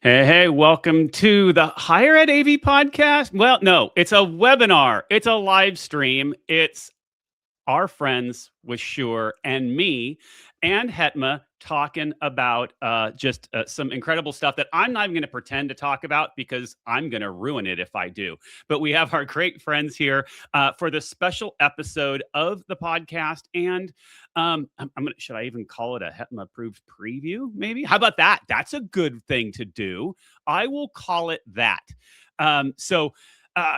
Hey, welcome to the Higher Ed AV podcast. Well, no, it's a webinar. It's a live stream. It's our friends with Shure and me and HETMA talking about just some incredible stuff that I'm not even going to pretend to talk about because I'm going to ruin it if I do. But we have our great friends here for this special episode of the podcast. And should I even call it a HETMA approved preview? Maybe. How about that? That's a good thing to do. I will call it that.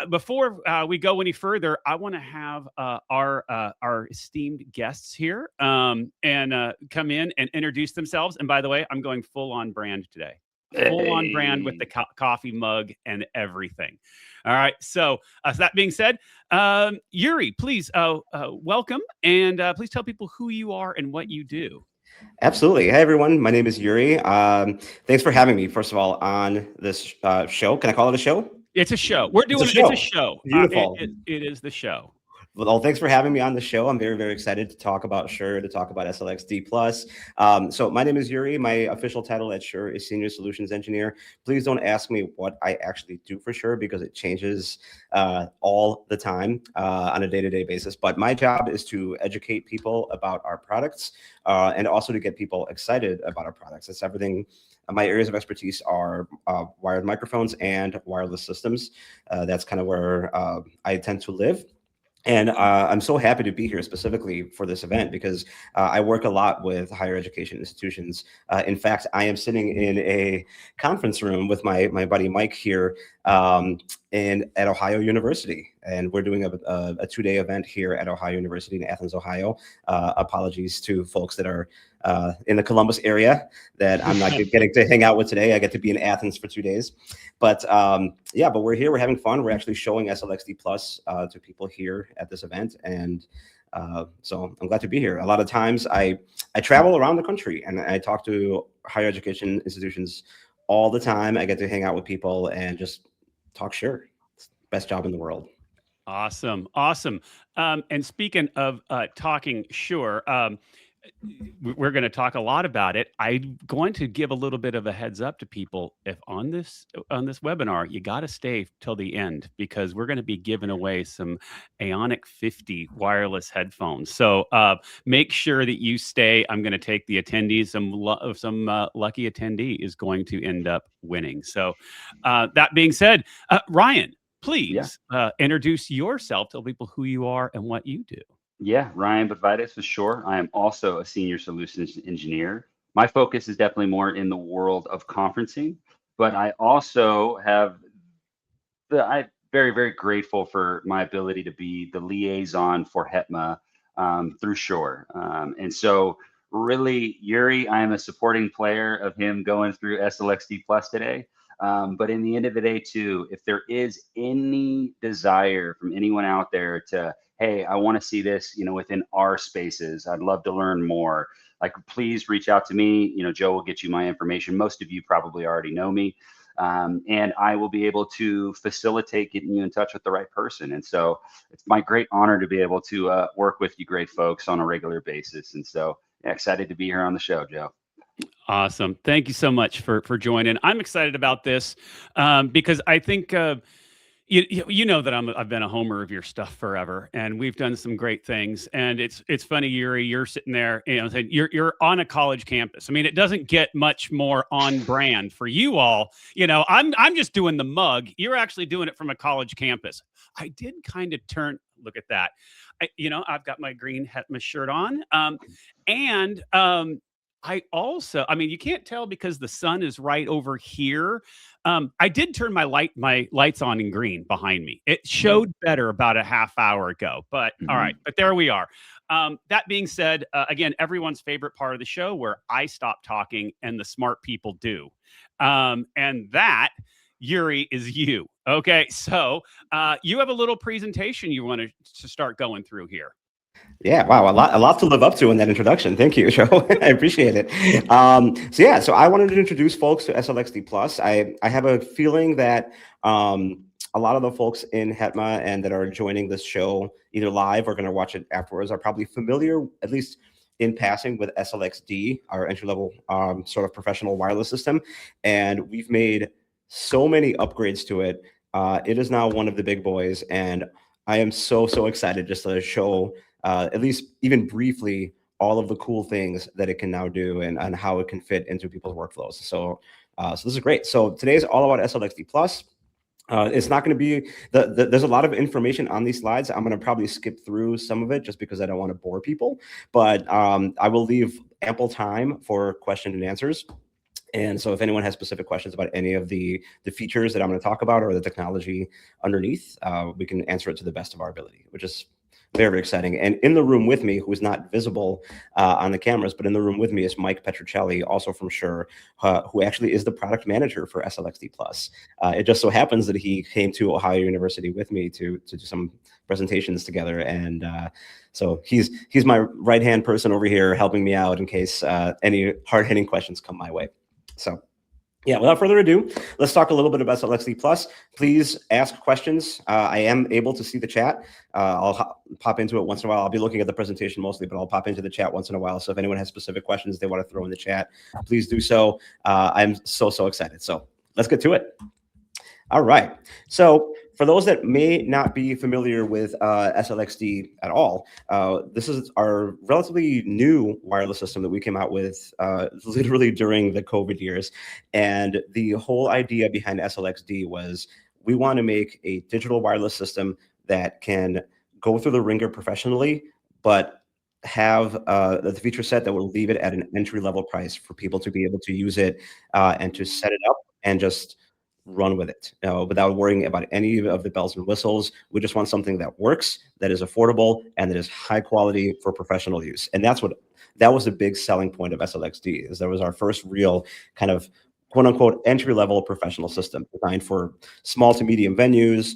Before we go any further, I want to have our esteemed guests here and come in and introduce themselves. And by the way, I'm going full on brand today, full on brand with the coffee mug and everything. All right. So that being said, Yuri, please welcome and please tell people who you are and what you do. Absolutely. Hey, everyone. My name is Yuri. Thanks for having me, first of all, on this show. Can I call it a show? It's a show. We're doing It's a show. It's a show. Beautiful. It is the show. Well, thanks for having me on the show. I'm very, very excited to talk about Shure, to talk about SLXD Plus. So my name is Yuri. My official title at Shure is Senior Solutions Engineer. Please don't ask me what I actually do for Shure because it changes all the time on a day-to-day basis. But my job is to educate people about our products and also to get people excited about our products. It's everything. My areas of expertise are wired microphones and wireless systems. That's kind of where I tend to live. And I'm so happy to be here specifically for this event because I work a lot with higher education institutions. In fact, I am sitting in a conference room with my buddy Mike here at Ohio University. And we're doing a two-day event here at Ohio University in Athens, Ohio. Apologies to folks that are in the Columbus area that I'm not getting to hang out with today. I get to be in Athens for 2 days. But yeah, but we're here. We're having fun. We're actually showing SLXD Plus to people here at this event. And so I'm glad to be here. A lot of times I travel around the country and I talk to higher education institutions all the time. I get to hang out with people and just talk Shure. It's the best job in the world. Awesome. Awesome. And speaking of talking Shure, we're going to talk a lot about it. I'm going to give a little bit of a heads up to people. If on this webinar, you got to stay till the end because we're going to be giving away some Ionic 50 wireless headphones. So make sure that you stay. I'm going to take the attendees. Some lucky attendee is going to end up winning. So that being said, Ryan, please introduce yourself. Tell people who you are and what you do. Yeah, Ryan Botvitis for sure. I am also a senior solutions engineer. My focus is definitely more in the world of conferencing, but I also I'm very, very grateful for my ability to be the liaison for HETMA through Shure. And so really, Yuri, I am a supporting player of him going through SLXD Plus today. But in the end of the day, too, if there is any desire from anyone out there to, hey, I want to see this, within our spaces, I'd love to learn more. Like, please reach out to me. Joe will get you my information. Most of you probably already know me. And I will be able to facilitate getting you in touch with the right person. And so it's my great honor to be able to work with you great folks on a regular basis. And so excited to be here on the show, Joe. Awesome. Thank you so much for joining. I'm excited about this because I think you know that I've been a homer of your stuff forever, and we've done some great things. And it's funny, Yuri, you're sitting there, saying you're on a college campus. I mean, it doesn't get much more on brand for you all. I'm just doing the mug. You're actually doing it from a college campus. I did kind of look at that. I've got my green HETMA shirt on, and I mean, you can't tell because the sun is right over here. I did turn my lights on in green behind me. It showed better about a half hour ago, but all right, but there we are. That being said, again, everyone's favorite part of the show where I stop talking and the smart people do. And that, Yuri, is you. Okay, so you have a little presentation you want to start going through here. Yeah, wow, a lot to live up to in that introduction. Thank you, Joe. I appreciate it. So I wanted to introduce folks to SLXD Plus. I have a feeling that a lot of the folks in HETMA and that are joining this show either live or going to watch it afterwards are probably familiar, at least in passing with SLXD, our entry-level sort of professional wireless system, and we've made so many upgrades to it. It is now one of the big boys, and I am so excited just to show, at least even briefly, all of the cool things that it can now do and how it can fit into people's workflows. So this is great. So today's all about SLXD Plus. It's not going to be there's a lot of information on these slides. I'm going to probably skip through some of it just because I don't want to bore people, but I will leave ample time for questions and answers. And so if anyone has specific questions about any of the features that I'm going to talk about or the technology underneath, we can answer it to the best of our ability, which is very exciting. And in the room with me, who is not visible on the cameras, but in the room with me is Mike Petruccelli, also from Shure, who actually is the product manager for SLXD Plus. It just so happens that he came to Ohio University with me to do some presentations together. And so he's my right-hand person over here helping me out in case any hard-hitting questions come my way. So yeah, without further ado, let's talk a little bit about SLXD Plus. Please ask questions. I am able to see the chat. I'll pop into it once in a while. I'll be looking at the presentation mostly, but I'll pop into the chat once in a while. So if anyone has specific questions they want to throw in the chat, please do so. I'm so excited. So let's get to it. All right. So for those that may not be familiar with SLXD at all, this is our relatively new wireless system that we came out with literally during the COVID years. And the whole idea behind SLXD was we want to make a digital wireless system that can go through the ringer professionally, but have the feature set that will leave it at an entry-level price for people to be able to use it and to set it up and just run with it without worrying about any of the bells and whistles. We just want something that works, that is affordable, and that is high quality for professional use. And that was a big selling point of SLXD, is that was our first real kind of quote unquote entry-level professional system designed for small to medium venues,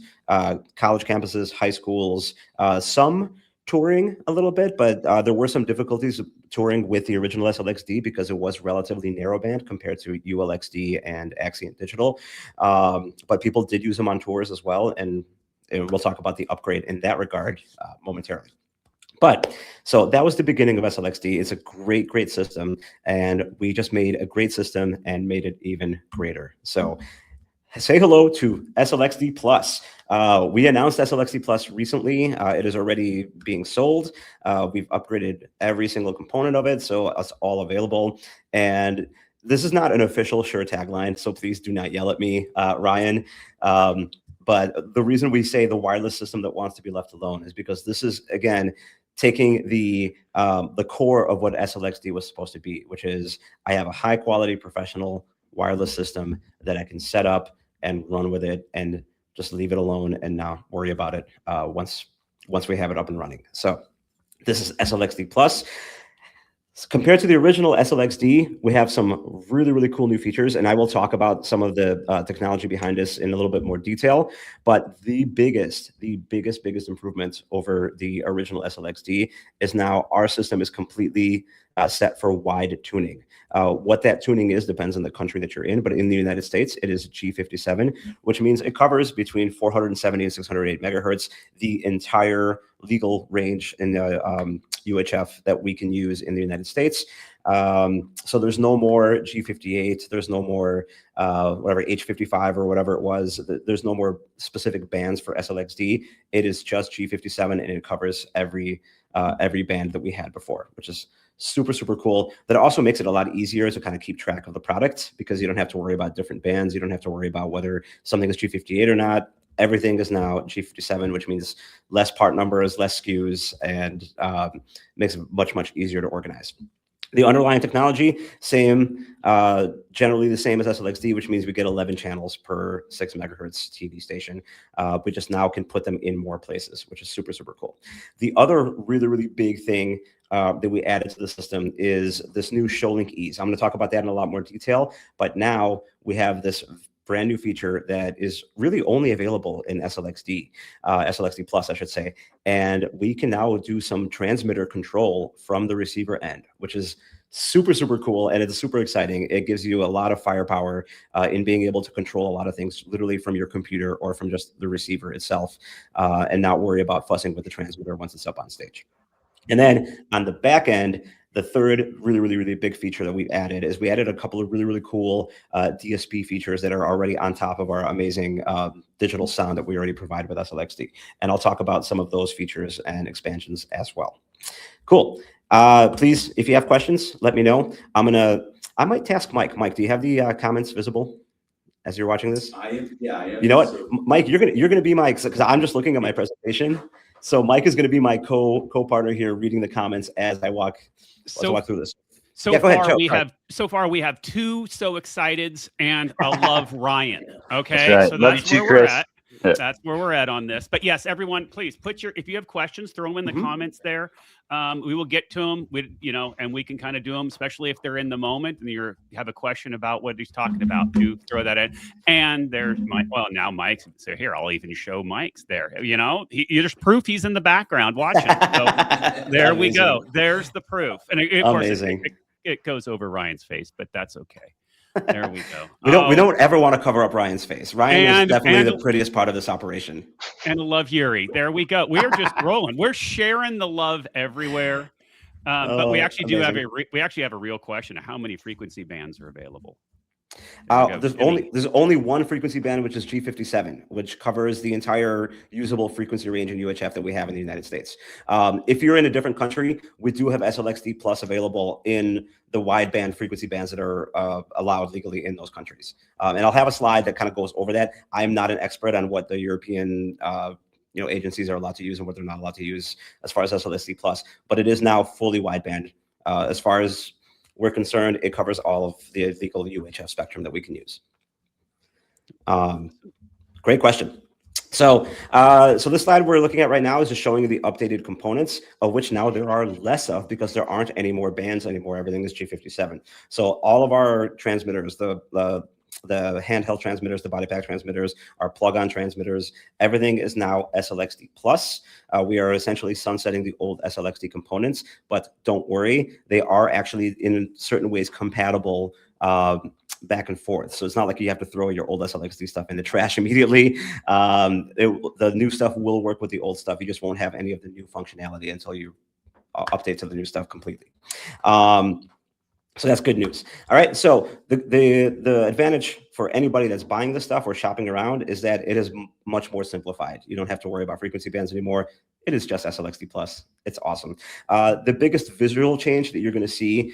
college campuses, high schools, some touring a little bit, but there were some difficulties touring with the original SLXD because it was relatively narrowband compared to ULXD and Axient Digital. But people did use them on tours as well, and we'll talk about the upgrade in that regard momentarily. But so that was the beginning of SLXD. It's a great system, and we just made a great system and made it even greater. So say hello to SLXD Plus. We announced SLXD Plus recently. It is already being sold. We've upgraded every single component of it, so it's all available. And this is not an official Shure tagline, so please do not yell at me, Ryan. But the reason we say the wireless system that wants to be left alone is because this is, again, taking the core of what SLXD was supposed to be, which is I have a high quality professional wireless system that I can set up and run with it and just leave it alone and not worry about it once we have it up and running. So this is SLXD Plus. Compared to the original SLXD, we have some really cool new features, and I will talk about some of the technology behind this in a little bit more detail. But the biggest improvement over the original SLXD is now our system is completely set for wide tuning. What that tuning is depends on the country that you're in, but in the United States, it is G57, which means it covers between 470 and 608 megahertz, the entire legal range in the UHF that we can use in the United States. So there's no more G58, there's no more whatever H55 or whatever it was. There's no more specific bands for SLXD. It is just G57, and it covers every band that we had before, which is super cool. That also makes it a lot easier to kind of keep track of the product because you don't have to worry about different bands. You don't have to worry about whether something is G58 or not. Everything is now G57, which means less part numbers, less SKUs, and makes it much easier to organize. The underlying technology, same, generally the same as SLXD, which means we get 11 channels per 6 megahertz TV station. We just now can put them in more places, which is super cool. The other really big thing that we added to the system is this new ShowLink Ease. I'm going to talk about that in a lot more detail, but now we have this brand new feature that is really only available in SLXD, SLXD Plus, I should say. And we can now do some transmitter control from the receiver end, which is super cool. And it's super exciting. It gives you a lot of firepower in being able to control a lot of things literally from your computer or from just the receiver itself and not worry about fussing with the transmitter once it's up on stage. And then on the back end, The third really big feature that we've added is we added a couple of really cool DSP features that are already on top of our amazing digital sound that we already provide with SLXD. And I'll talk about some of those features and expansions as well. Cool. Please, if you have questions, let me know. I might task Mike. Mike, do you have the comments visible as you're watching this? I am. You know what, Mike, you're gonna be my, because I'm just looking at my presentation. So Mike is gonna be my co-partner here, reading the comments as I walk through this. So yeah, go ahead, Joe. So far we have two so exciteds and a love Ryan. Okay, that's right. so Love that's you where too, we're Chris. at. That's where we're at on this. But yes, everyone, please if you have questions, throw them in the comments there. We will get to them. And we can kind of do them, especially if they're in the moment and you have a question about what he's talking about. To throw that in. And there's Mike. Well, now Mike's. So here, I'll even show Mike's there. There's proof he's in the background watching. So there we go. There's the proof. And of course, it goes over Ryan's face, but that's okay. There we go. We don't ever want to cover up Ryan's face. Ryan is definitely the prettiest part of this operation. And I love Yuri. There we go. We're just rolling. We're sharing the love everywhere. But we actually do have a real question of how many frequency bands are available. There's only one frequency band, which is G57, which covers the entire usable frequency range in UHF that we have in the United States. If you're in a different country, we do have SLXD Plus available in the wideband frequency bands that are allowed legally in those countries. And I'll have a slide that kind of goes over that. I'm not an expert on what the European agencies are allowed to use and what they're not allowed to use as far as SLXD Plus, but it is now fully wideband. As far as we're concerned, it covers all of the legal UHF spectrum that we can use. Great question. So this slide we're looking at right now is just showing you the updated components, of which now there are less of because there aren't any more bands anymore. Everything is G57. So all of our transmitters, the handheld transmitters, the body pack transmitters, our plug-on transmitters, everything is now SLXD Plus. We are essentially sunsetting the old SLXD components, but don't worry, they are actually in certain ways compatible back and forth. So it's not like you have to throw your old SLXD stuff in the trash immediately. The new stuff will work with the old stuff. You just won't have any of the new functionality until you update to the new stuff completely. So that's good news. All right. So the advantage for anybody that's buying this stuff or shopping around is that it is much more simplified. You don't have to worry about frequency bands anymore. It is just SLXD Plus. It's awesome. The biggest visual change that you're going to see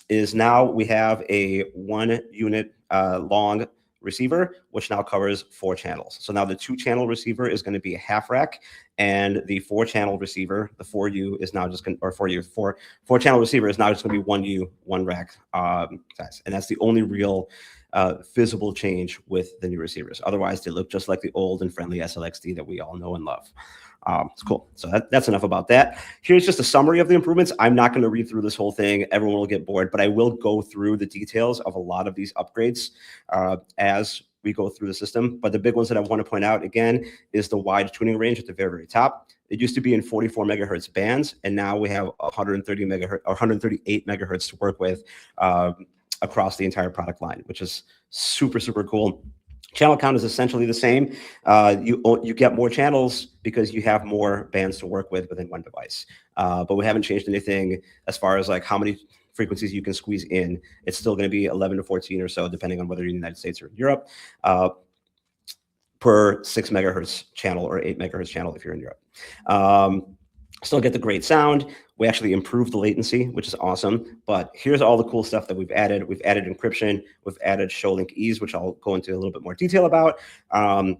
is now we have a 1 unit long receiver, which now covers 4 channels. So now the 2-channel receiver is going to be a half rack, and the 4-channel receiver, the 4U is now just going, or 4-channel receiver is now just going to be 1U, 1 rack size, and that's the only real visible change with the new receivers. Otherwise, they look just like the old and friendly SLXD that we all know and love. It's cool. So that's enough about that. Here's just a summary of the improvements. I'm not going to read through this whole thing. Everyone will get bored, but I will go through the details of a lot of these upgrades as we go through the system. But the big ones that I want to point out again is the wide tuning range at the very, very top. It used to be in 44 megahertz bands, and now we have 130 megahertz or 138 megahertz to work with across the entire product line, which is super, super cool. Channel count is essentially the same. You get more channels because you have more bands to work with within one device. But we haven't changed anything as far as like how many frequencies you can squeeze in. It's still going to be 11 to 14 or so, depending on whether you're in the United States or in Europe, per 6 megahertz channel or 8 megahertz channel if you're in Europe. Still get the great sound. We actually improved the latency, which is awesome. But here's all the cool stuff that we've added. We've added encryption. We've added ShowLink Ease, which I'll go into a little bit more detail about.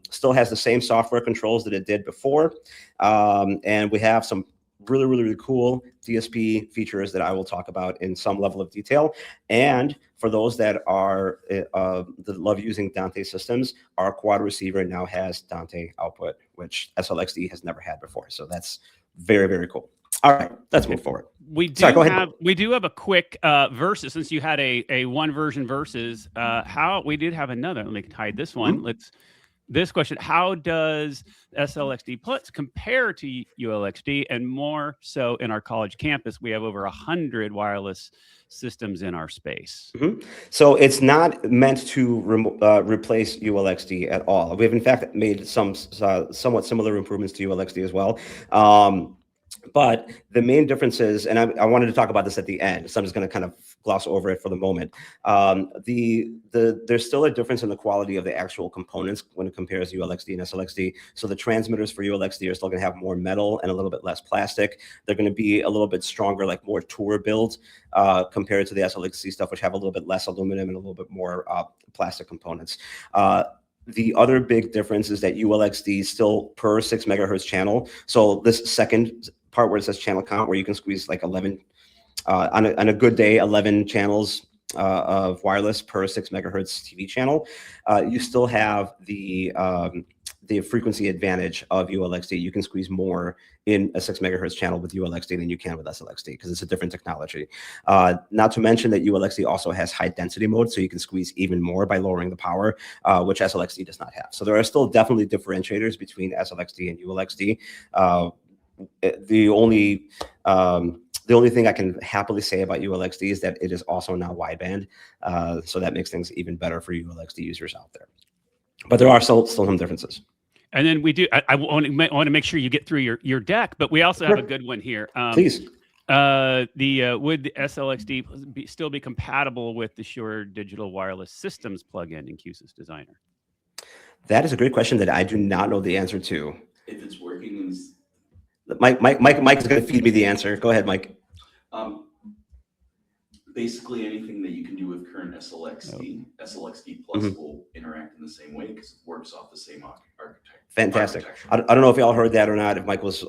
Still has the same software controls that it did before. And we have some really, really, really cool DSP features that I will talk about in some level of detail. And for those that are that love using Dante systems, our quad receiver now has Dante output, which SLXD has never had before. So that's very, very cool. All right, let's move forward. We do have a quick versus, since you had a one version versus we did have another. Let me hide this one. This question: how does SLXD Plus compare to ULXD, and more so in our college campus? We have over 100 wireless systems in our space. So it's not meant to replace ULXD at all. We have in fact made some somewhat similar improvements to ULXD as well. But the main difference is, and I wanted to talk about this at the end, so I'm just going to kind of gloss over it for the moment. There's still a difference in the quality of the actual components when it compares ULXD and SLXD. So the transmitters for ULXD are still going to have more metal and a little bit less plastic. They're going to be a little bit stronger, like more tour build, compared to the SLXD stuff, which have a little bit less aluminum and a little bit more plastic components. The other big difference is that ULXD is still per 6 megahertz channel. So this second part where it says channel count, where you can squeeze like 11 on a good day, 11 channels of wireless per 6 megahertz TV channel, you still have the frequency advantage of ULXD. You can squeeze more in a 6 megahertz channel with ULXD than you can with SLXD because it's a different technology. Not to mention that ULXD also has high density mode, so you can squeeze even more by lowering the power, which SLXD does not have. So there are still definitely differentiators between SLXD and ULXD. The only thing I can happily say about ULXD is that it is also now wideband, so that makes things even better for ULXD users out there. But there are still some differences. And then we do. I want to make sure you get through your deck, but we also have a good one here. Please. Would the SLXD still be compatible with the Shure Digital Wireless Systems plugin in Q-SYS Designer? That is a great question that I do not know the answer to. If it's working, Mike is going to feed me the answer. Go ahead, Mike. Basically, anything that you can do with current SLXD, SLXD Plus will interact in the same way because it works off the same architecture. Fantastic. I don't know if y'all heard that or not, if Mike was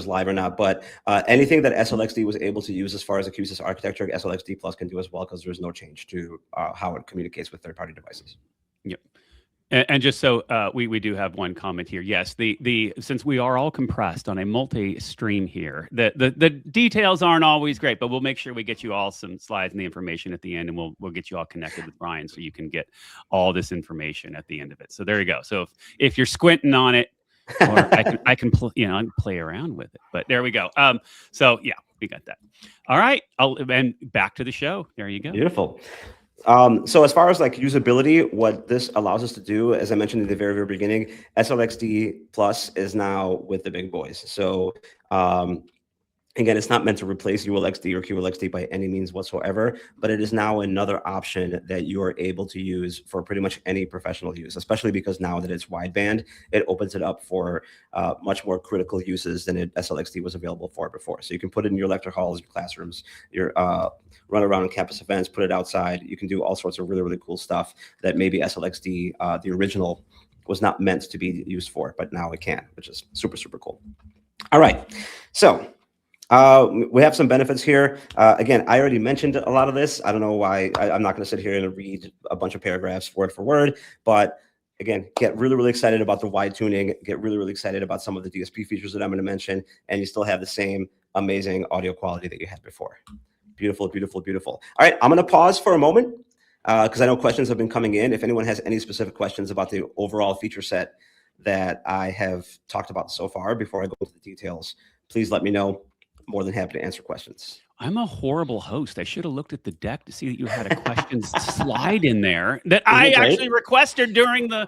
live or not, but anything that SLXD was able to use as far as the Q-SYS architecture, SLXD Plus can do as well, because there's no change to how it communicates with third-party devices. Yep. And just so we do have one comment here. Yes, since we are all compressed on a multi-stream here, the details aren't always great, but we'll make sure we get you all some slides and the information at the end, and we'll get you all connected with Brian so you can get all this information at the end of it. So there you go. So if you're squinting on it, or I can play around with it. But there we go. So yeah, we got that. All right, and back to the show. There you go. Beautiful. So as far as like usability, what this allows us to do, as I mentioned in the very, very beginning, SLXD Plus is now with the big boys. So again, it's not meant to replace ULXD or QLXD by any means whatsoever, but it is now another option that you are able to use for pretty much any professional use, especially because now that it's wideband, it opens it up for much more critical uses than SLXD was available for before. So you can put it in your lecture halls, your classrooms, your run around on campus events, put it outside. You can do all sorts of really, really cool stuff that maybe SLXD, the original, was not meant to be used for, but now it can, which is super, super cool. All right, so we have some benefits here. Again, I already mentioned a lot of this. I don't know why I'm not going to sit here and read a bunch of paragraphs word for word, but again, get really, really excited about the wide tuning, get really, really excited about some of the DSP features that I'm going to mention, and you still have the same amazing audio quality that you had before. Beautiful, beautiful, beautiful. All right, I'm going to pause for a moment because I know questions have been coming in. If anyone has any specific questions about the overall feature set that I have talked about so far before I go into the details, please let me know. More than happy to answer questions. I'm a horrible host. I should have looked at the deck to see that you had a questions slide in there that I actually requested during the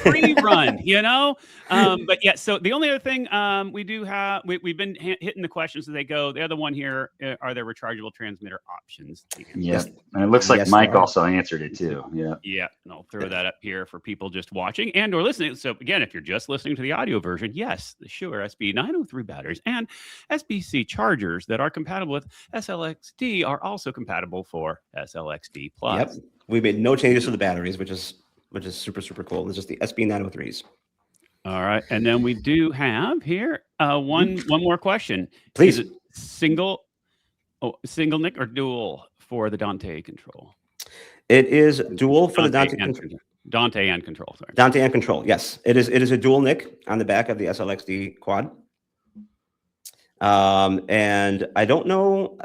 pre-run, you know? But yeah, so the only other thing we do have, we've been hitting the questions as they go. The other one here, are there rechargeable transmitter options? Yeah, and it looks like Mike also answered it too. Yeah. Yeah, and I'll throw that up here for people just watching and or listening. So again, if you're just listening to the audio version, yes, the Shure SB903 batteries and SBC chargers that are compatible with SLXD are also compatible for SLXD Plus. Yep, we made no changes to the batteries, which is super, super cool. It's just the SB903s. All right, and then we do have here one more question. Please. Is it single NIC or dual for the Dante control? It is dual for the Dante control. Dante and control. Sorry. Dante and control. Yes, it is. It is a dual NIC on the back of the SLXD quad. And I don't know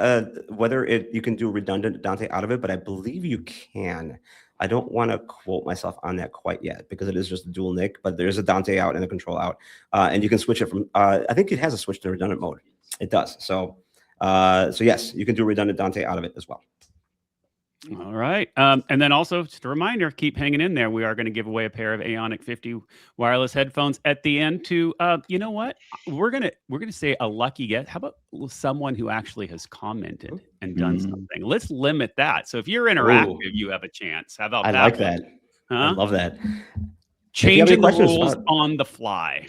whether you can do redundant Dante out of it, but I believe you can. I don't want to quote myself on that quite yet because it is just a dual NIC, but there's a Dante out and a control out, and you can switch it from. I think it has a switch to redundant mode. It does. So yes, you can do redundant Dante out of it as well. All right. And then also just a reminder, keep hanging in there. We are going to give away a pair of Aonic 50 wireless headphones at the end to, you know what? We're going to say a lucky guess. How about someone who actually has commented and done something? Let's limit that. So if you're interactive, you have a chance. How about I that? like that. Huh? I love that. Changing the rules on the fly.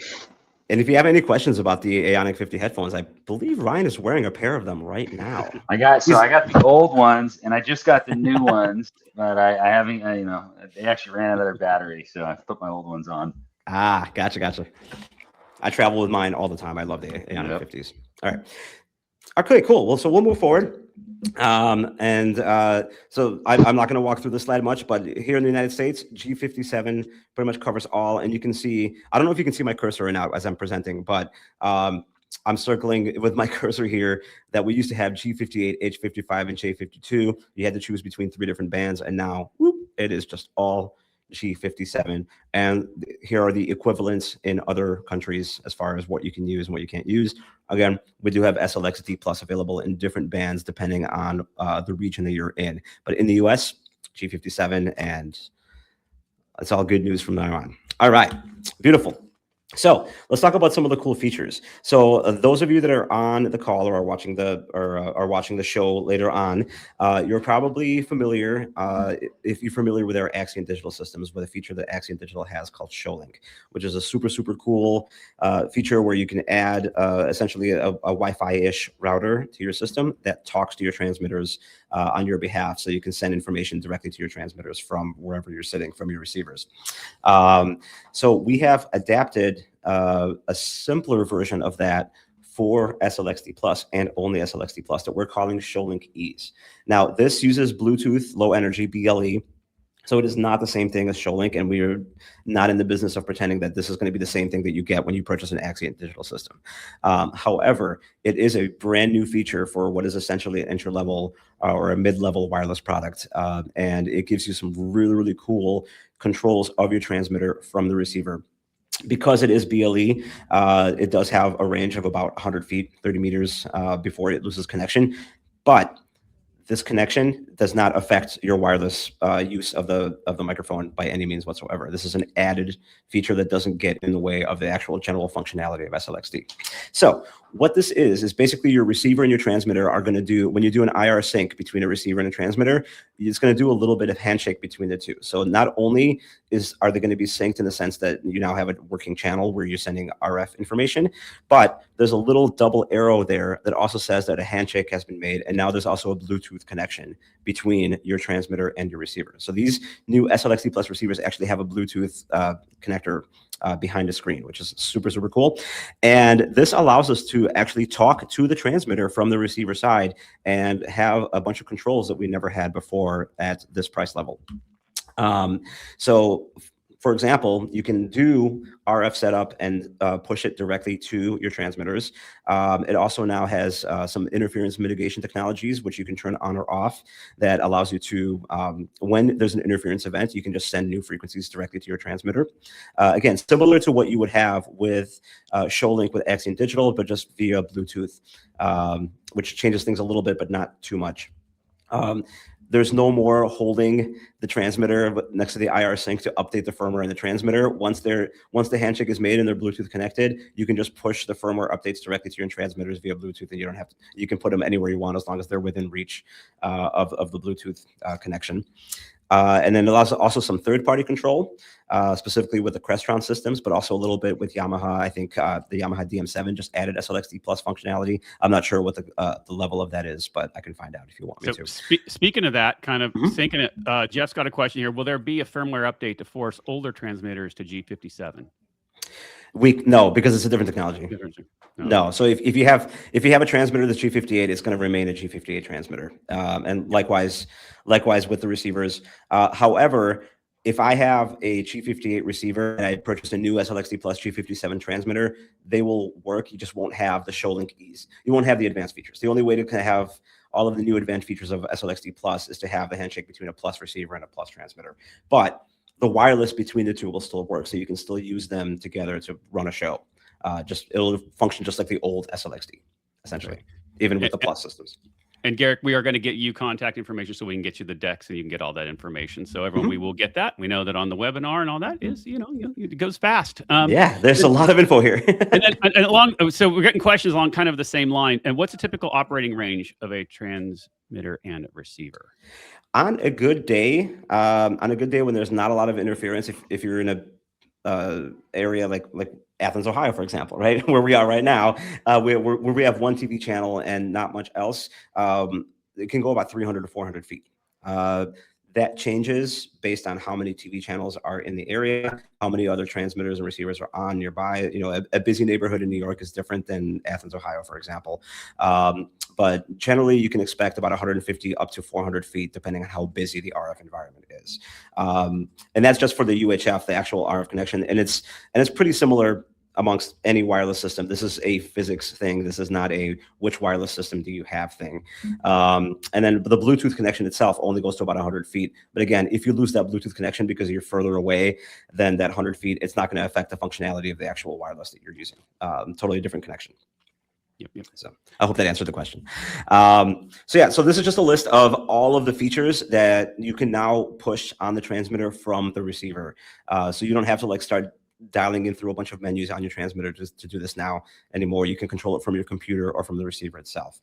And if you have any questions about the Aonic 50 headphones, I believe Ryan is wearing a pair of them right now. I got the old ones, and I just got the new ones, but I haven't. You know, they actually ran out of their battery, so I put my old ones on. Ah, gotcha. I travel with mine all the time. I love the Aonic 50s. All right. Okay, cool. Well, so we'll move forward. So I'm not going to walk through the slide much, but here in the United States, G57 pretty much covers all. And you can see, I don't know if you can see my cursor right now as I'm presenting, but I'm circling with my cursor here that we used to have G58, H55, and J52. You had to choose between 3 different bands, and now whoop, it is just all G57. And here are the equivalents in other countries as far as what you can use and what you can't use. Again, we do have SLXD Plus available in different bands depending on the region that you're in. But in the US, G57, and that's all good news from now on. All right, beautiful. So let's talk about some of the cool features. So those of you that are on the call or are watching the show later on, you're probably familiar, if you're familiar with our Axiom Digital systems, with a feature that Axiom Digital has called ShowLink, which is a super cool feature where you can add essentially a Wi-Fi-ish router to your system that talks to your transmitters on your behalf, so you can send information directly to your transmitters from wherever you're sitting, from your receivers. So we have adapted a simpler version of that for SLXD Plus and only SLXD Plus that we're calling ShowLink Ease. Now, this uses Bluetooth Low Energy BLE. So it is not the same thing as ShowLink, and we are not in the business of pretending that this is going to be the same thing that you get when you purchase an Axiom Digital system. However, it is a brand new feature for what is essentially an entry-level or a mid-level wireless product, and it gives you some really cool controls of your transmitter from the receiver. Because it is BLE, it does have a range of about 100 feet, 30 meters before it loses connection, but this connection does not affect your wireless use of the microphone by any means whatsoever. This is an added feature that doesn't get in the way of the actual general functionality of SLXD. So what this is basically your receiver and your transmitter are going to do, when you do an IR sync between a receiver and a transmitter, it's going to do a little bit of handshake between the two. So not only are they going to be synced in the sense that you now have a working channel where you're sending RF information, but there's a little double arrow there that also says that a handshake has been made, and now there's also a Bluetooth connection between your transmitter and your receiver. So these new SLXD Plus receivers actually have a Bluetooth connector behind the screen, which is super cool. And this allows us to actually talk to the transmitter from the receiver side and have a bunch of controls that we never had before at this price level. So for example, you can do RF setup and push it directly to your transmitters. It also now has some interference mitigation technologies, which you can turn on or off, that allows you to, when there's an interference event, you can just send new frequencies directly to your transmitter. Again, similar to what you would have with ShowLink with Axiom Digital, but just via Bluetooth, which changes things a little bit, but not too much. There's no more holding the transmitter next to the IR sync to update the firmware in the transmitter. Once the handshake is made and they're Bluetooth connected, you can just push the firmware updates directly to your transmitters via Bluetooth, and you don't have to. You can put them anywhere you want as long as they're within reach of the Bluetooth connection. And then there's also some third-party control, specifically with the Crestron systems, but also a little bit with Yamaha. I think the Yamaha DM7 just added SLXD Plus functionality. I'm not sure what the level of that is, but I can find out if you want me to. Speaking of that, kind of thinking it, Jeff's got a question here. Will there be a firmware update to force older transmitters to G57? No, because it's a different technology. No. So if you have a transmitter that's G58, it's going to remain a G58 transmitter, and likewise with the receivers. However, if I have a G58 receiver and I purchased a new SLXD Plus G57 transmitter, they will work. You just won't have the ShowLink Ease. You won't have the advanced features. The only way to kind of have all of the new advanced features of SLXD Plus is to have the handshake between a Plus receiver and a Plus transmitter. But the wireless between the two will still work, so you can still use them together to run a show. It'll function just like the old SLXD, essentially, even with the Plus systems. And Garrick, we are going to get you contact information so we can get you the decks and you can get all that information. So everyone, we will get that. We know that on the webinar and all that is, it goes fast. Yeah, there's a lot of info here. So we're getting questions along kind of the same line. And what's a typical operating range of a transmitter and a receiver? On a good day, when there's not a lot of interference, if you're in a area like Athens, Ohio, for example, right, where we are right now, where we have one TV channel and not much else, it can go about 300 to 400 feet. That changes based on how many TV channels are in the area, how many other transmitters and receivers are on nearby. A busy neighborhood in New York is different than Athens, Ohio, for example. But generally, you can expect about 150 up to 400 feet, depending on how busy the RF environment is. And that's just for the UHF, the actual RF connection. And it's pretty similar amongst any wireless system. This is a physics thing. This is not a which wireless system do you have thing. And then the Bluetooth connection itself only goes to about 100 feet. But again, if you lose that Bluetooth connection because you're further away than that 100 feet, it's not going to affect the functionality of the actual wireless that you're using. Totally different connection. Yep. So I hope that answered the question. So this is just a list of all of the features that you can now push on the transmitter from the receiver. So you don't have to start dialing in through a bunch of menus on your transmitter just to do this now anymore. You can control it from your computer or from the receiver itself.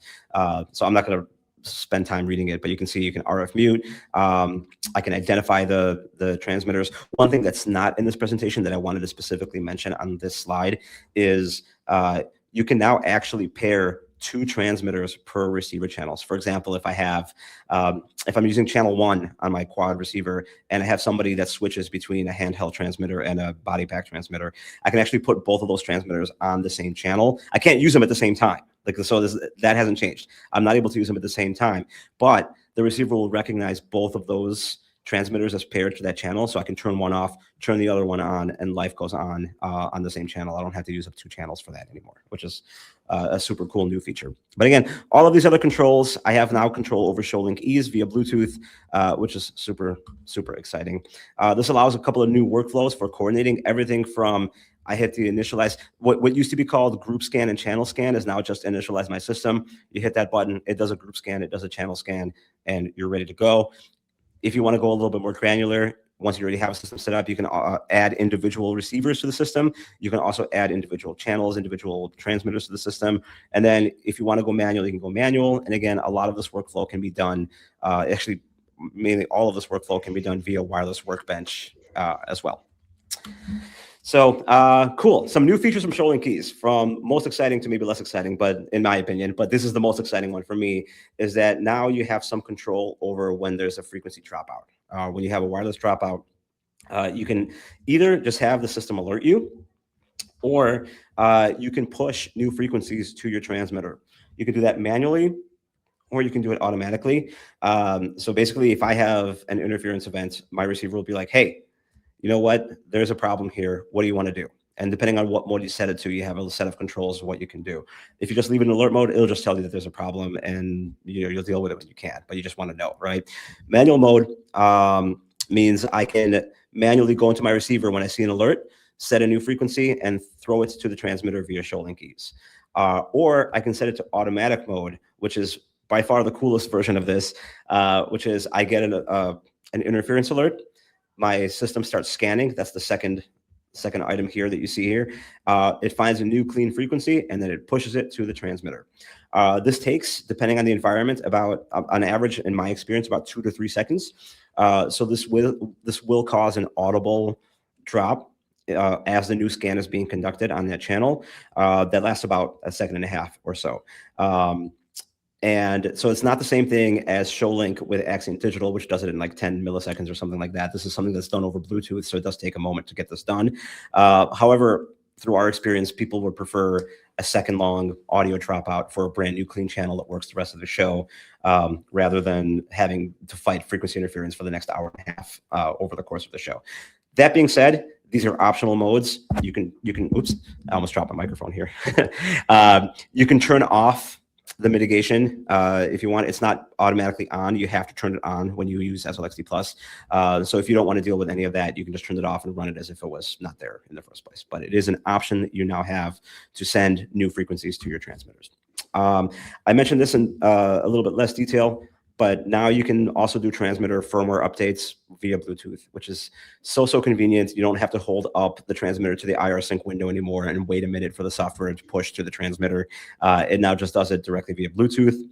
So I'm not going to spend time reading it, but you can see you can RF mute. I can identify the transmitters. One thing that's not in this presentation that I wanted to specifically mention on this slide is you can now actually pair 2 transmitters per receiver channels. For example, if I have, if I'm using channel 1 on my quad receiver and I have somebody that switches between a handheld transmitter and a body pack transmitter, I can actually put both of those transmitters on the same channel. I can't use them at the same time. That hasn't changed. I'm not able to use them at the same time, but the receiver will recognize both of those transmitters as paired to that channel, so I can turn one off, turn the other one on, and life goes on the same channel. I don't have to use up 2 channels for that anymore, which is a super cool new feature. But again, all of these other controls, I have now control over ShowLink Ease via Bluetooth, which is super, super exciting. This allows a couple of new workflows for coordinating everything from I hit the initialize, what used to be called group scan and channel scan is now just initialize my system. You hit that button, it does a group scan, it does a channel scan, and you're ready to go. If you want to go a little bit more granular, once you already have a system set up, you can add individual receivers to the system. You can also add individual channels, individual transmitters to the system. And then if you want to go manual, you can go manual. And again, a lot of this workflow can be done, actually, mainly all of this workflow can be done via wireless workbench as well. So cool. Some new features from ShowLink Ease, from most exciting to maybe less exciting, but in my opinion, but this is the most exciting one for me, is that now you have some control over when there's a frequency dropout. When you have a wireless dropout, you can either just have the system alert you, or you can push new frequencies to your transmitter. You can do that manually, or you can do it automatically. So basically, if I have an interference event, my receiver will be like, hey, you know what, there's a problem here. What do you want to do? And depending on what mode you set it to, you have a set of controls of what you can do. If you just leave it in alert mode, it'll just tell you that there's a problem, and you'll deal with it when you can, but you just want to know, right? Manual mode means I can manually go into my receiver when I see an alert, set a new frequency, and throw it to the transmitter via ShowLink Ease. Or I can set it to automatic mode, which is by far the coolest version of this, which is I get an interference alert. My system starts scanning. That's the second item here that you see here. It finds a new clean frequency, and then it pushes it to the transmitter. This takes, depending on the environment, about, on average, in my experience, about 2 to 3 seconds. So this will cause an audible drop as the new scan is being conducted on that channel. That lasts about 1.5 seconds or so. And so it's not the same thing as ShowLink with Accent Digital, which does it in like 10 milliseconds or something like that. This is something that's done over Bluetooth, so it does take a moment to get this done. However, through our experience, people would prefer a second-long audio dropout for a brand new clean channel that works the rest of the show, rather than having to fight frequency interference for the next 1.5 hours over the course of the show. That being said, these are optional modes. You can, oops, I almost dropped my microphone here. You can turn off the mitigation if you want. It's not automatically on. You have to turn it on when you use SLXD Plus. So if you don't want to deal with any of that, you can just turn it off and run it as if it was not there in the first place. But it is an option that you now have to send new frequencies to your transmitters. I mentioned this in a little bit less detail, but now you can also do transmitter firmware updates via Bluetooth, which is so convenient. You don't have to hold up the transmitter to the IR sync window anymore and wait a minute for the software to push to the transmitter. It now just does it directly via Bluetooth.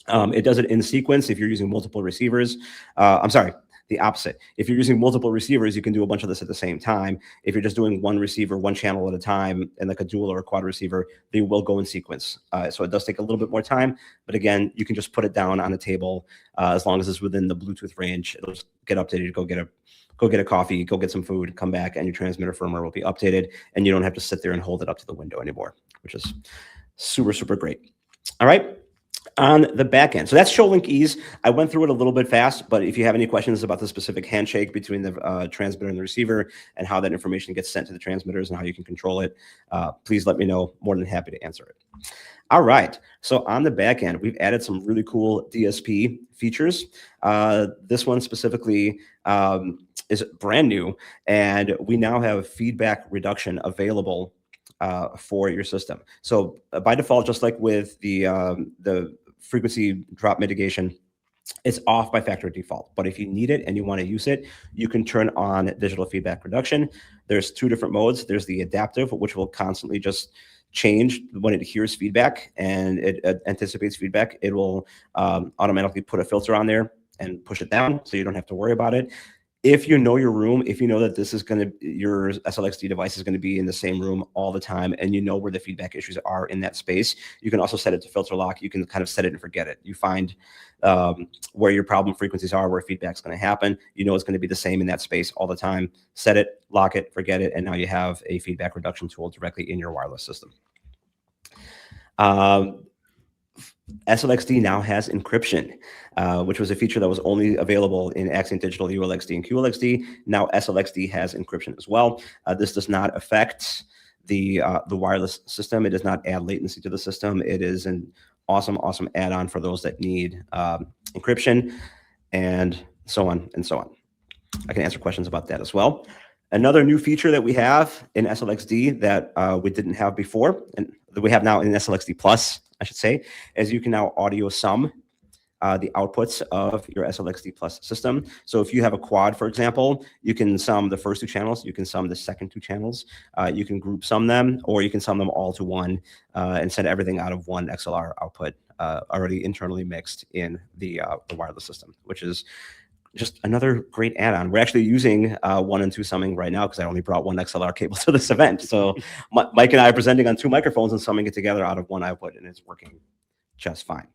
It does it in sequence if you're using multiple receivers. I'm sorry, the opposite. If you're using multiple receivers, you can do a bunch of this at the same time. If you're just doing one receiver, one channel at a time, and like a dual or a quad receiver, they will go in sequence. So it does take a little bit more time, but again, you can just put it down on a table as long as it's within the Bluetooth range. It'll just get updated. Go get a coffee, go get some food, come back, and your transmitter firmware will be updated, and you don't have to sit there and hold it up to the window anymore, which is super great. All right. On the back end. So that's ShowLink Ease. I went through it a little bit fast, but if you have any questions about the specific handshake between the transmitter and the receiver and how that information gets sent to the transmitters and how you can control it, please let me know. More than happy to answer it. All right. So on the back end, we've added some really cool DSP features. This one specifically is brand new, and we now have feedback reduction available for your system. So by default, just like with the frequency drop mitigation, it's off by factory default. But if you need it and you want to use it, you can turn on digital feedback reduction. There's two different modes. There's the adaptive, which will constantly just change when it hears feedback and it anticipates feedback. It will automatically put a filter on there and push it down, so you don't have to worry about it. If you know your room, if you know that this is your SLXD device is going to be in the same room all the time, and you know where the feedback issues are in that space, you can also set it to filter lock. You can kind of set it and forget it. You find where your problem frequencies are, where feedback's going to happen. You know it's going to be the same in that space all the time. Set it, lock it, forget it, and now you have a feedback reduction tool directly in your wireless system. SLXD now has encryption, which was a feature that was only available in Accent Digital, ULXD, and QLXD. Now SLXD has encryption as well. This does not affect the wireless system. It does not add latency to the system. It is an awesome add-on for those that need encryption, and so on and so on. I can answer questions about that as well. Another new feature that we have in SLXD that we didn't have before, and that we have now in SLXD Plus, I should say, is you can now audio sum the outputs of your SLXD Plus system. So if you have a quad, for example, you can sum the first two channels, you can sum the second two channels, you can group sum them, or you can sum them all to one and send everything out of one XLR output already internally mixed in the wireless system, which is just another great add-on. We're actually using 1 and 2 summing right now because I only brought one XLR cable to this event. So Mike and I are presenting on 2 microphones and summing it together out of one output, and it's working just fine.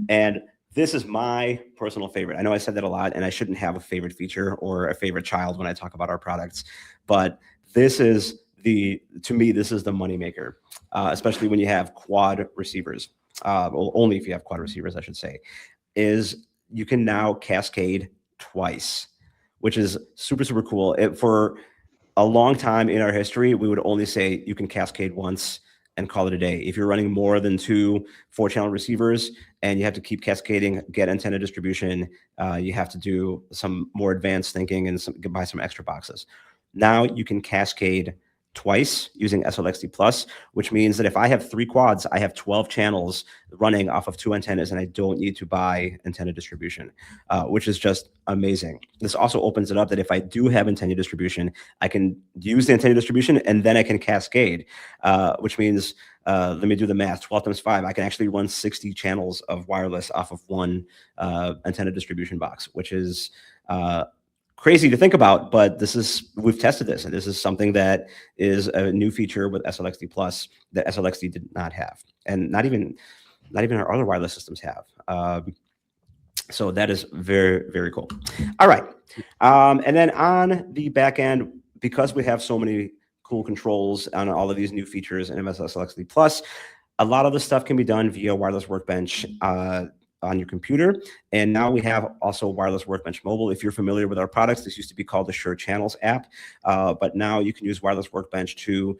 And this is my personal favorite. I know I said that a lot, and I shouldn't have a favorite feature or a favorite child when I talk about our products, but this is to me, this is the moneymaker, especially when you have quad receivers. Well, only if you have quad receivers, I should say, is you can now cascade twice, which is super cool. For a long time in our history, we would only say you can cascade once and call it a day. If you're running more than 2 4-channel receivers and you have to keep cascading, get antenna distribution, you have to do some more advanced thinking and buy some extra boxes. Now you can cascade twice using SLXD Plus, which means that if I have 3 quads, I have 12 channels running off of 2 antennas, and I don't need to buy antenna distribution, which is just amazing. This also opens it up that if I do have antenna distribution, I can use the antenna distribution and then I can cascade, which means, let me do the math, 12 times 5, I can actually run 60 channels of wireless off of one antenna distribution box, which is crazy to think about, but we've tested this, and this is something that is a new feature with SLXD Plus that SLXD did not have, and not even our other wireless systems have. So that is very cool. All right, and then on the back end, because we have so many cool controls on all of these new features in SLXD Plus, a lot of the stuff can be done via Wireless Workbench on your computer. And now we have also Wireless Workbench Mobile. If you're familiar with our products, this used to be called the Shure Channels app, but now you can use Wireless Workbench to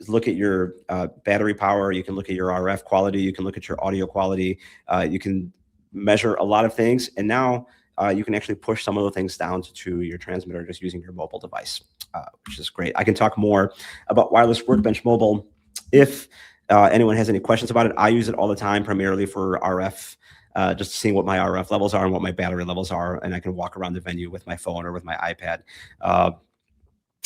look at your battery power, you can look at your RF quality, you can look at your audio quality, you can measure a lot of things, and now you can actually push some of the things down to your transmitter just using your mobile device, which is great. I can talk more about Wireless Workbench Mobile if anyone has any questions about it, I use it all the time, primarily for RF, just seeing what my RF levels are and what my battery levels are, and I can walk around the venue with my phone or with my iPad.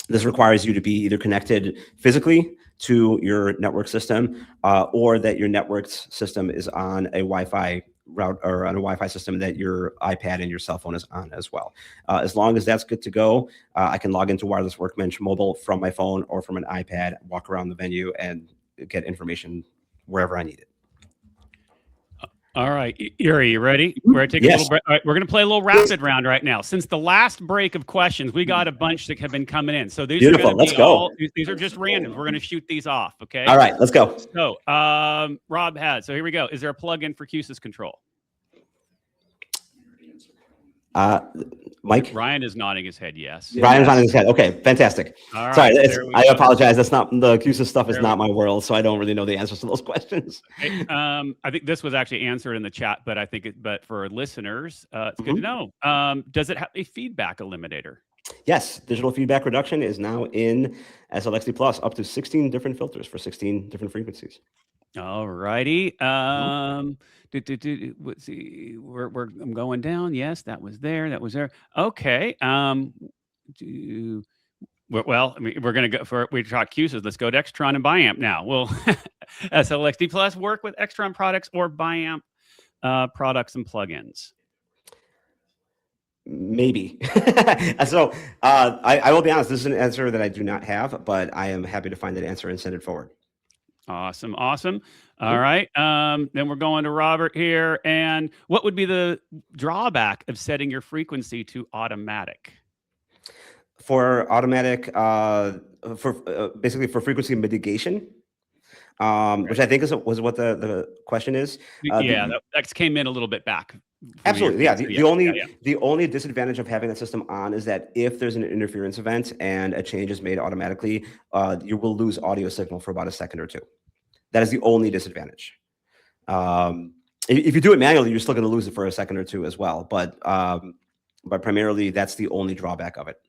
This requires you to be either connected physically to your network system, or that your networked system is on a Wi-Fi route or on a Wi-Fi system that your iPad and your cell phone is on as well. As long as that's good to go, I can log into Wireless Workbench Mobile from my phone or from an iPad, walk around the venue, and get information wherever I need it. All right, Yuri, you ready? We're gonna take a little break. All right, we're gonna play a little rapid round right now. Since the last break of questions, we got a bunch that have been coming in. So these Beautiful. are gonna Let's go. these are just random. We're gonna shoot these off. Okay. All right, let's go. So Rob has. So here we go. Is there a plugin for Q-SYS control? Mike? Ryan is nodding his head yes. Ryan's nodding his head. Okay, fantastic. All right, sorry, I go. apologize. That's not the Q-SYS stuff. Is not my world, so I don't really know the answers to those questions. Okay, I think this was actually answered in the chat, but I think but for listeners, it's good to know. Does it have a feedback eliminator? Yes, digital feedback reduction is now in SLXD Plus, up to 16 different filters for 16 different frequencies. All righty. Let's see. I'm going down. Yes, that was there. That was there. Okay. Well, I mean, we're going to go for we talk Q-SYS. Let's go to Extron and Biamp now. Will SLXD Plus work with Extron products or Biamp products and plugins? Maybe. So I will be honest. This is an answer that I do not have, but I am happy to find that answer and send it forward. Awesome. Awesome. All right. Then we're going to Robert here. And what would be the drawback of setting your frequency to automatic? For automatic, basically for frequency mitigation, which I think was what the question is. That came in a little bit back. Absolutely. Yeah. The only disadvantage of having that system on is that if there's an interference event and a change is made automatically, you will lose audio signal for about a second or two. That is the only disadvantage. If you do it manually, you're still going to lose it for a second or two as well. But primarily, that's the only drawback of it.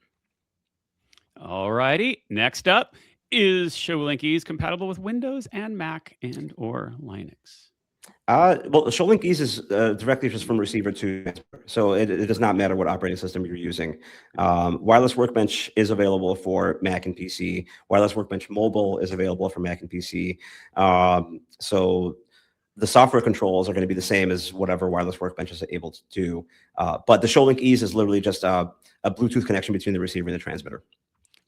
All righty. Next up, is ShowLink Ease compatible with Windows and Mac and or Linux? Well, ShowLink Ease is directly just from receiver to transmitter, so it does not matter what operating system you're using. Wireless Workbench is available for Mac and PC. Wireless Workbench Mobile is available for Mac and PC. So the software controls are going to be the same as whatever Wireless Workbench is able to do. But the ShowLink Ease is literally just a Bluetooth connection between the receiver and the transmitter.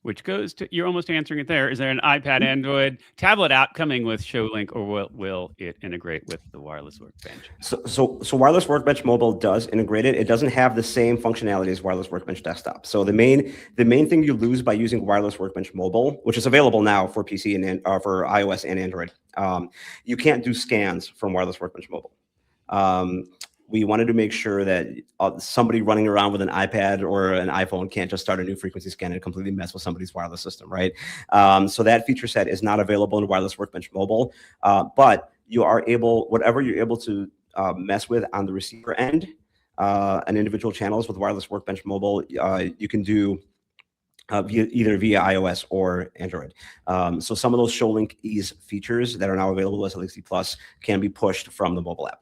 Which goes to, you're almost answering it there. Is there an iPad, Android, tablet app coming with ShowLink, or will it integrate with the Wireless Workbench? So Wireless Workbench Mobile does integrate it. It doesn't have the same functionality as Wireless Workbench Desktop. So the main thing you lose by using Wireless Workbench Mobile, which is available now for PC and for iOS and Android, you can't do scans from Wireless Workbench Mobile. We wanted to make sure that somebody running around with an iPad or an iPhone can't just start a new frequency scan and completely mess with somebody's wireless system, right? So that feature set is not available in Wireless Workbench Mobile, but you are able, whatever you're able to mess with on the receiver end and individual channels with Wireless Workbench Mobile, you can do either via iOS or Android. So some of those ShowLink Ease features that are now available with SLXD Plus can be pushed from the mobile app.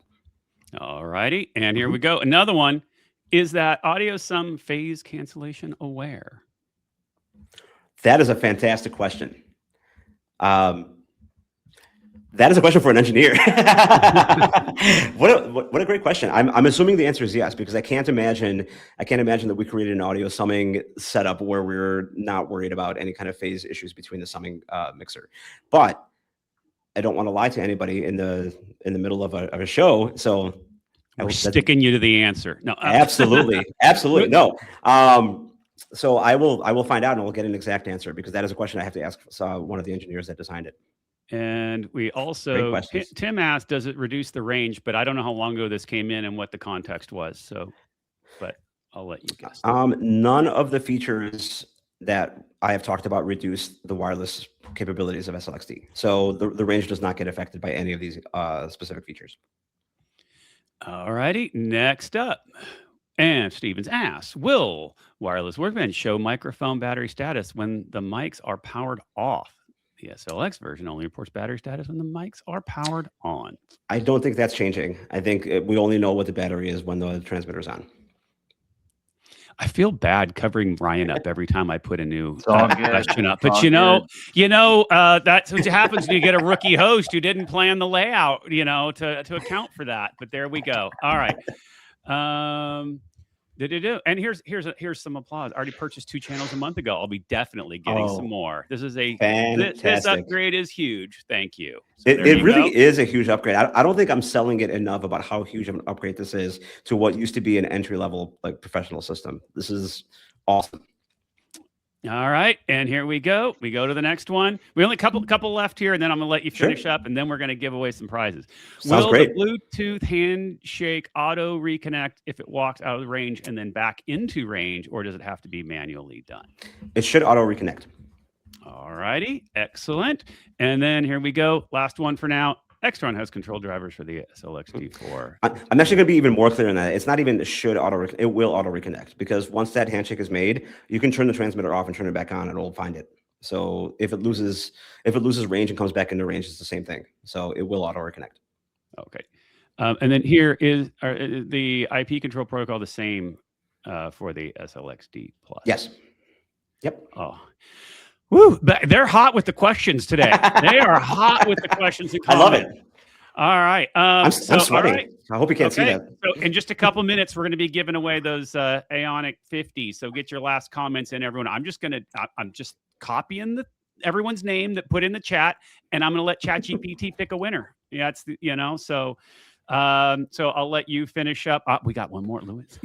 All righty. And here we go. Another one. Is that audio sum phase cancellation aware? That is a fantastic question. That is a question for an engineer. What a great question. I'm assuming the answer is yes, because I can't imagine that we created an audio summing setup where we're not worried about any kind of phase issues between the summing mixer. But I don't want to lie to anybody in the middle of a show, so we're sticking you to the answer. No, absolutely, absolutely no. So I will find out and we'll get an exact answer, because that is a question I have to ask one of the engineers that designed it. And we also, Tim asked, does it reduce the range? But I don't know how long ago this came in and what the context was. So, but I'll let you guess. None of the features that I have talked about reduce the wireless capabilities of SLXD. So the range does not get affected by any of these specific features. All righty. Next up, and Stevens asks, will Wireless Workbench show microphone battery status when the mics are powered off? The SLX version only reports battery status when the mics are powered on. I don't think that's changing. I think we only know what the battery is when the transmitter's on. I feel bad covering Ryan up every time I put a new question up, but all that's what happens when you get a rookie host who didn't plan the layout, to account for that. But there we go. All right. And here's some applause. I already purchased 2 channels a month ago. I'll be definitely getting some more. This is this upgrade is huge. Thank you. So it really is a huge upgrade. I don't think I'm selling it enough about how huge of an upgrade this is to what used to be an entry level like professional system. This is awesome. All right, and here we go. We go to the next one. We only couple left here, and then I'm going to let you finish up, and then we're going to give away some prizes. Sounds great. The Bluetooth handshake auto reconnect if it walks out of the range and then back into range, or does it have to be manually done? It should auto reconnect. All righty, excellent. And then here we go. Last one for now. Extron has control drivers for the SLXD4. I'm actually going to be even more clear on that. It's not even should auto. It will auto reconnect, because once that handshake is made, you can turn the transmitter off and turn it back on, and it'll find it. So if it loses range and comes back into range, it's the same thing. So it will auto reconnect. Okay. And then here is the IP control protocol the same for the SLXD Plus? Yes. Yep. Oh. Woo, they're hot with the questions today. They are hot with the questions and comments. I love it. All right. I'm sweating. All right. I hope you can't see that. So in just a couple minutes, we're going to be giving away those Ionic 50. So get your last comments in, everyone. I'm just copying everyone's name that put in the chat, and I'm going to let ChatGPT pick a winner. Yeah, it's so I'll let you finish up. We got one more, Lewis.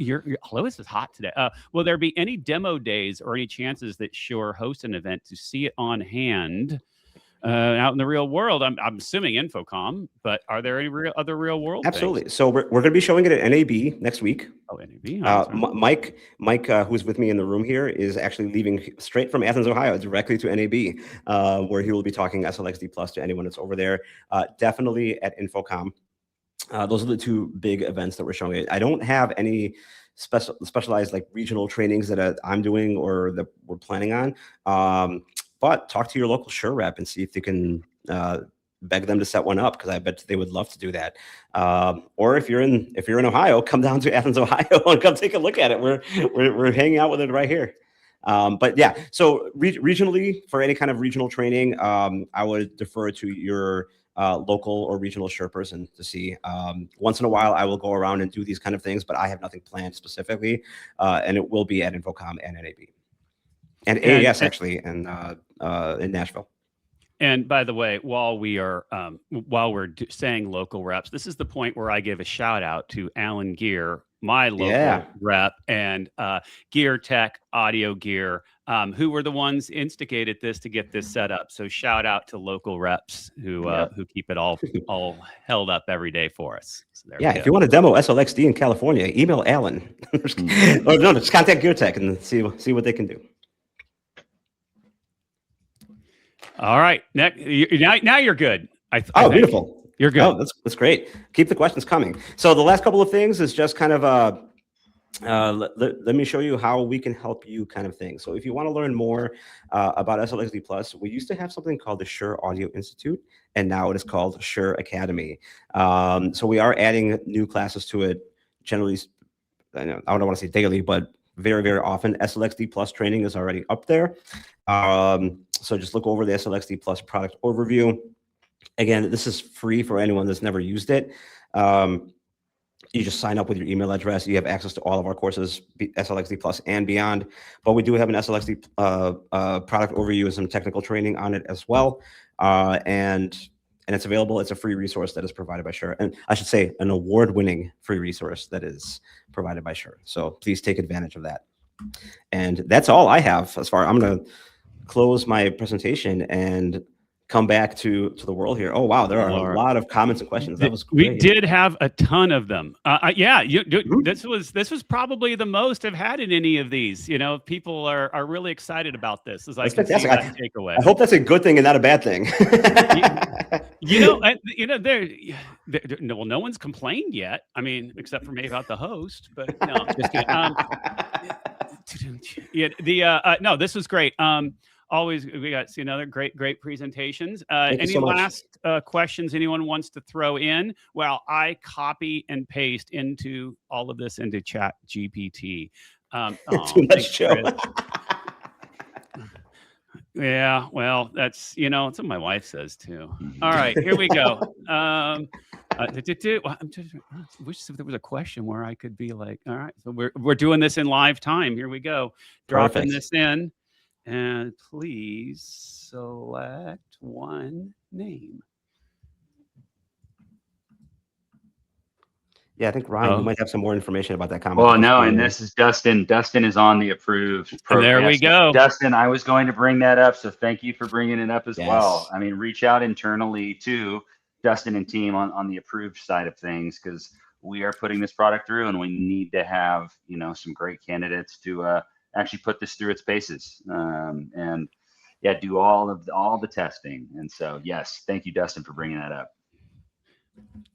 Lewis is hot today. Will there be any demo days or any chances that Shure hosts an event to see it on hand out in the real world? I'm assuming Infocom, but are there any other real world Absolutely. things? So we're going to be showing it at NAB next week. Oh, NAB. Mike, who's with me in the room here, is actually leaving straight from Athens, Ohio, directly to NAB, where he will be talking SLXD Plus to anyone that's over there. Definitely at Infocom. Those are the 2 big events that we're showing. I don't have any specialized like regional trainings that I'm doing or that we're planning on. But talk to your local Shure rep and see if they can beg them to set one up, because I bet they would love to do that. Or if you're in Ohio, come down to Athens, Ohio, and come take a look at it. We're hanging out with it right here. But yeah, so regionally, for any kind of regional training, I would defer to your local or regional Shure person to see. Once in a while, I will go around and do these kind of things, but I have nothing planned specifically, and it will be at Infocom and NAB and AES actually, and in Nashville. And by the way, while we're saying local reps, this is the point where I give a shout out to Alan Gear, my local rep, and Gear Tech Audio Gear, who were the ones instigated this to get this set up. So shout out to local reps who keep it all held up every day for us. So if you want to demo SLXD in California, email Alan. Or no, just contact Gear Tech and see what they can do. All right, now you're good. Beautiful. You're good. Oh, that's great. Keep the questions coming. So the last couple of things is just kind of let me show you how we can help you kind of thing. So if you want to learn more about SLXD Plus, we used to have something called the Shure Audio Institute, and now it is called Shure Academy. So we are adding new classes to it. Generally, I don't want to say daily, but very, very often. SLXD Plus training is already up there. So just look over the SLXD Plus product overview. Again, this is free for anyone that's never used it. You just sign up with your email address. You have access to all of our courses, SLXD Plus and beyond. But we do have an SLXD product overview and some technical training on it as well. And it's available. It's a free resource that is provided by Shure. And I should say an award-winning free resource that is provided by Shure. So please take advantage of that. And that's all I have as far. I'm going to close my presentation and come back to the world here. Oh, wow. There are a lot of comments and questions. That was great. We did have a ton of them. This was probably the most I've had in any of these. People are really excited about this. As I can see that takeaway. I hope that's a good thing and not a bad thing. No one's complained yet. I mean, except for maybe about the host, but no, just kidding. No, this was great. always we got see another great presentations. Thank you Any so much. last questions anyone wants to throw in? Well, I copy and paste into all of this into Chat GPT. Too Thanks, much, Joe. Chris. Yeah, well, that's it's what my wife says too. All right, here we go. I'm just wish there was a question where I could be like, all right, so we're doing this in live time. Here we go. Dropping Perfect. this in, and please select one name. Yeah, I think Ryan, you might have some more information about that comment. Well, no, and this is Dustin. Dustin is on the approved program. There we go. Dustin, I was going to bring that up, so thank you for bringing it up as Yes. well. I mean, reach out internally to Dustin and team on the approved side of things, because we are putting this product through, and we need to have some great candidates to actually put this through its paces, and yeah, do all the testing. And so, yes, thank you, Dustin, for bringing that up.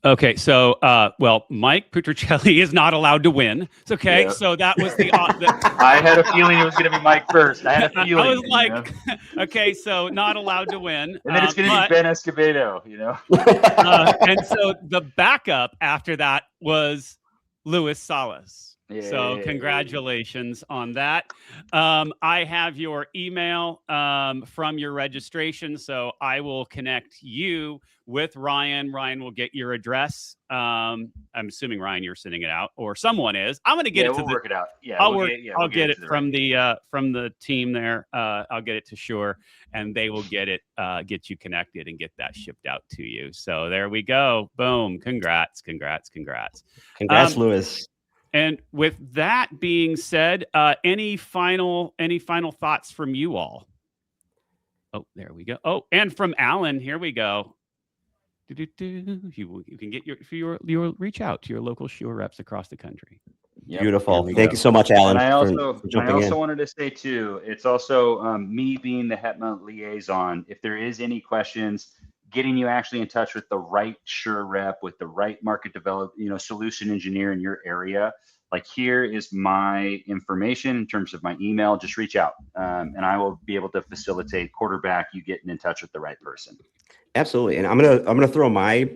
Okay, so well, Mike Petrocelli is not allowed to win. It's okay. Yeah. So that was the. I had a feeling it was going to be Mike first. I had a feeling. I was like, okay, so not allowed to win. And then it's going to be Ben Escobedo, and so the backup after that was Luis Salas. Yay. So congratulations on that. I have your email from your registration, so I will connect you with Ryan. Ryan will get your address. I'm assuming, Ryan, you're sending it out, or someone is. I'm going to get it to work it out. Yeah, I'll get it from the team there. I'll get it to Shure, and they will get you connected and get that shipped out to you. So there we go. Boom. Congrats. Congrats, Luis. And with that being said, any final thoughts from you all? Oh, there we go. Oh, and from Alan, here we go. You can get your reach out to your local Shure reps across the country. Yep. Beautiful. Thank you so much, Alan. And I also in. wanted to say too, it's also me being the HETMA liaison. If there is any questions, getting you actually in touch with the right Shure rep, with the right market solution engineer in your area. Like, here is my information in terms of my email. Just reach out, and I will be able to facilitate quarterback you getting in touch with the right person. Absolutely, and I'm gonna throw my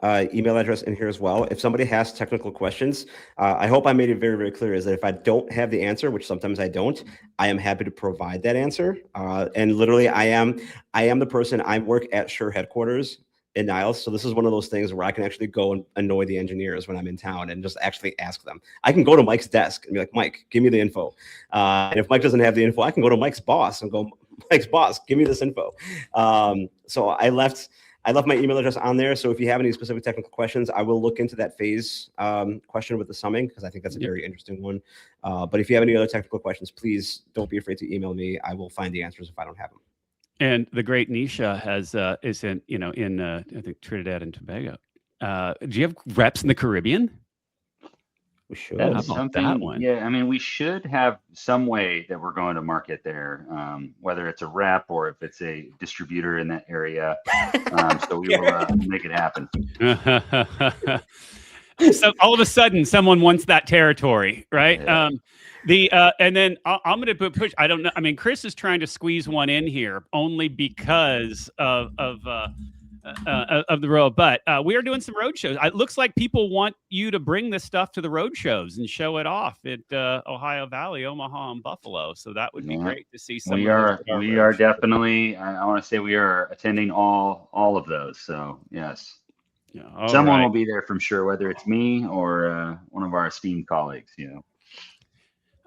email address in here as well. If somebody has technical questions, I hope I made it very, very clear is that if I don't have the answer, which sometimes I don't, I am happy to provide that answer. And literally, I am the person. I work at Shure headquarters in Niles, so this is one of those things where I can actually go and annoy the engineers when I'm in town and just actually ask them. I can go to Mike's desk and be like, Mike, give me the info. And if Mike doesn't have the info, I can go to Mike's boss and go, Mike's boss, give me this info. So I left my email address on there. So if you have any specific technical questions, I will look into that phase question with the summing, because I think that's a very interesting one. But if you have any other technical questions, please don't be afraid to email me. I will find the answers if I don't have them. And the great Nisha is in I think Trinidad and Tobago. Do you have reps in the Caribbean? We should. How about that one? Yeah, I mean, we should have some way that we're going to market there, whether it's a rep or if it's a distributor in that area. So we will make it happen. So all of a sudden, someone wants that territory, right? Yeah. And then I'm going to push. I don't know. I mean, Chris is trying to squeeze one in here only because of the road. But we are doing some road shows. It looks like people want you to bring this stuff to the road shows and show it off at Ohio Valley, Omaha, and Buffalo. So that would be great to see. We are definitely. I want to say we are attending all of those. So yes. Yeah, someone will be there from Shure, whether it's me or one of our esteemed colleagues.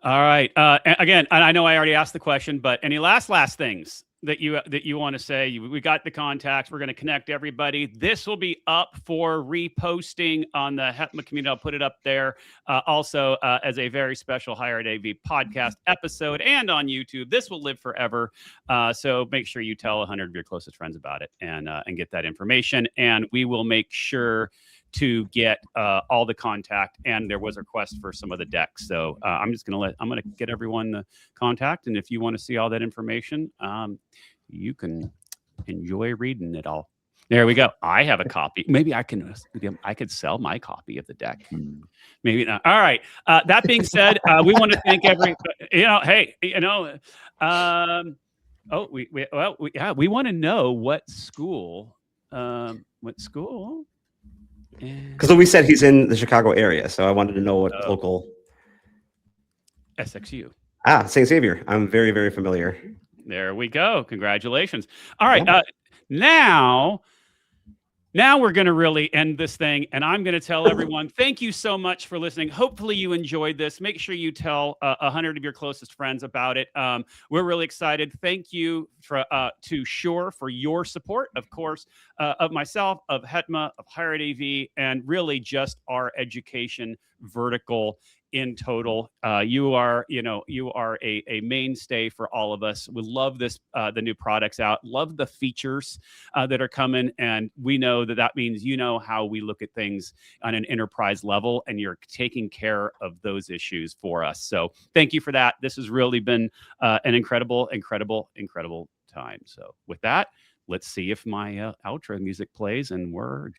All right. Again, I know I already asked the question, but any last things that you want to say? We got the contacts. We're going to connect everybody. This will be up for reposting on the HETMA community. I'll put it up there also as a very special Hired AV podcast episode and on YouTube. This will live forever. So make sure you tell 100 of your closest friends about it and get that information. And we will make sure to get all the contact, and there was a request for some of the decks. So I'm going to get everyone the contact. And if you want to see all that information, you can enjoy reading it all. There we go. I have a copy. Maybe I could sell my copy of the deck. Maybe not. All right. That being said, we want to thank Oh, yeah, we want to know what school, what school. Because we said he's in the Chicago area, so I wanted to know what Oh. local. SXU. St. Xavier. I'm very, very familiar. There we go. Congratulations. All right. Yeah. Now we're going to really end this thing, and I'm going to tell everyone, thank you so much for listening. Hopefully you enjoyed this. Make sure you tell 100 of your closest friends about it. We're really excited. Thank you to Shure for your support, of course, of myself, of HETMA, of Pirate AV, and really just our education vertical in total. You are a mainstay for all of us. We love this, the new products out, love the features that are coming. And we know that means how we look at things on an enterprise level, and you're taking care of those issues for us. So thank you for that. This has really been an incredible time. So with that, let's see if my outro music plays and we're